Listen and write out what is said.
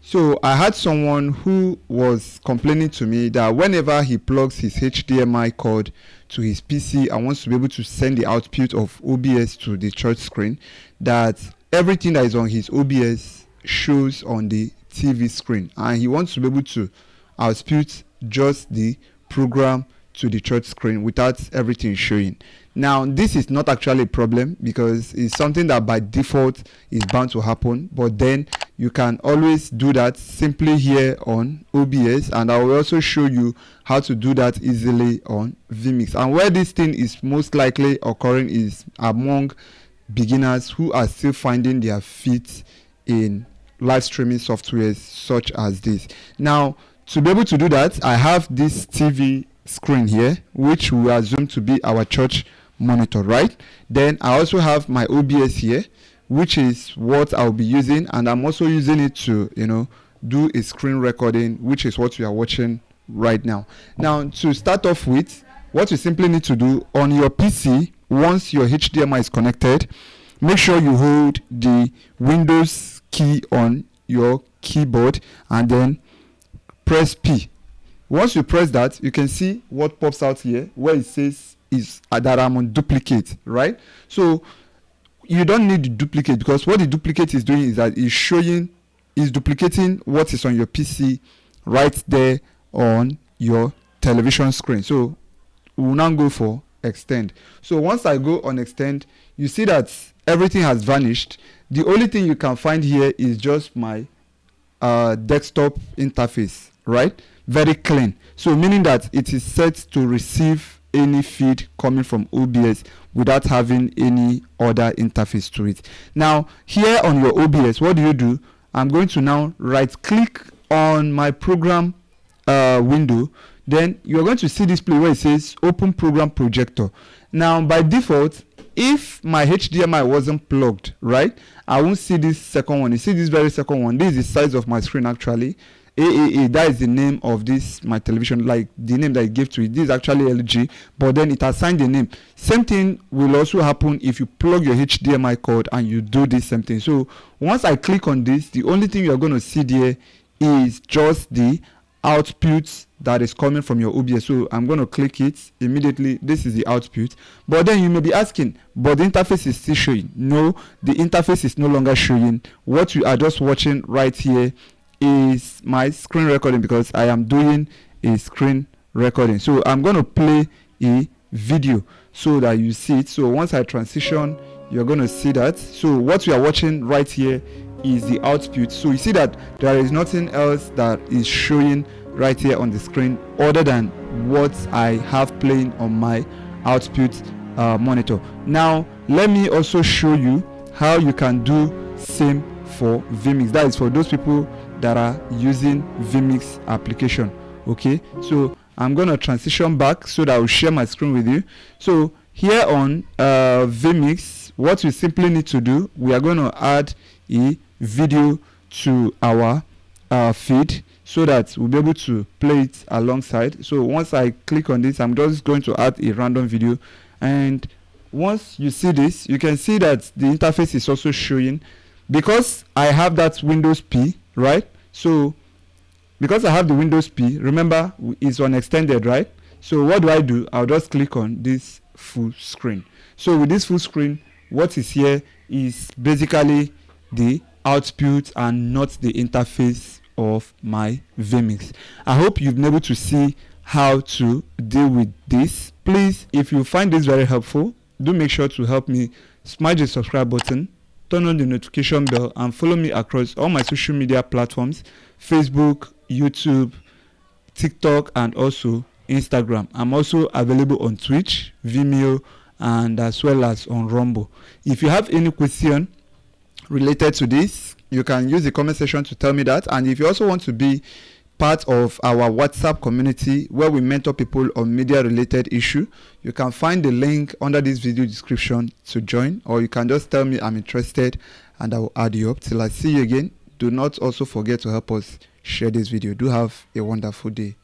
So I had someone who was complaining to me that whenever he plugs his HDMI cord to his PC and wants to be able to send the output of OBS to the church screen, that everything that is on his OBS shows on the TV screen, and he wants to be able to output just the program to the church screen without everything showing. Now, this is not actually a problem because it's something that by default is bound to happen, but then you can always do that simply here on OBS, and I will also show you how to do that easily on vMix. And where this thing is most likely occurring is among beginners who are still finding their feet in live streaming softwares such as this. Now, to be able to do that, I have this TV screen here, which we assume to be our church monitor, right? Then I also have my OBS here, which is what I'll be using, and I'm also using it to, do a screen recording, which is what we are watching right now. Now, to start off with, what you simply need to do on your PC, once your HDMI is connected, make sure you hold the Windows key on your keyboard and then press P. Once you press that, you can see what pops out here where it says is that I'm on duplicate, right? So you don't need the duplicate, because what the duplicate is doing is that is duplicating what is on your PC right there on your television screen. So we'll now go for extend. So once I go on extend, you see that everything has vanished. The only thing you can find here is just my desktop interface, right? Very clean. So meaning that it is set to receive any feed coming from OBS without having any other interface to it. Now here on your OBS, what do? I'm going to now right click on my program window. Then you're going to see this place where it says open program projector. Now by default, if my HDMI wasn't plugged, right, I won't see this second one. You see this very second one. This is the size of my screen actually. AAA, that is the name of this, my television, like the name that I gave to it. This is actually LG, but then it assigned the name. Same thing will also happen if you plug your HDMI cord and you do this same thing. So once I click on this, the only thing you're going to see there is just the output that is coming from your OBS. So I'm going to click it immediately. This is the output. But then you may be asking, but the interface is still showing. No, the interface is no longer showing. What you are just watching right here is my screen recording, because I am doing a screen recording. So I'm going to play a video so that you see it. So once I transition, you're going to see that. So what we are watching right here is the output. So you see that there is nothing else that is showing right here on the screen other than what I have playing on my output monitor. Now let me also show you how you can do same for vMix. That is for those people that are using vMix application. Okay, so I'm going to transition back so that I will share my screen with you. So here on vMix, what we simply need to do, we are going to add a video to our feed so that we'll be able to play it alongside. So once I click on this, I'm just going to add a random video, and once you see this, you can see that the interface is also showing, because I have that Windows P, right? So because I have the Windows P, remember it's on extended, right? So what do? I'll just click on this full screen. So with this full screen, what is here is basically the output and not the interface of my vMix. I hope you've been able to see how to deal with this. Please, if you find this very helpful, do make sure to help me smash the subscribe button, turn on the notification bell, and follow me across all my social media platforms: Facebook, YouTube, TikTok, and also Instagram. I'm also available on Twitch, Vimeo, and as well as on Rumble. If you have any question related to this, you can use the comment section to tell me that. And if you also want to be part of our WhatsApp community where we mentor people on media related issue, you can find the link under this video description to join, or you can just tell me I'm interested and I will add you up. Till I see you again, do not also forget to help us share this video. Do have a wonderful day.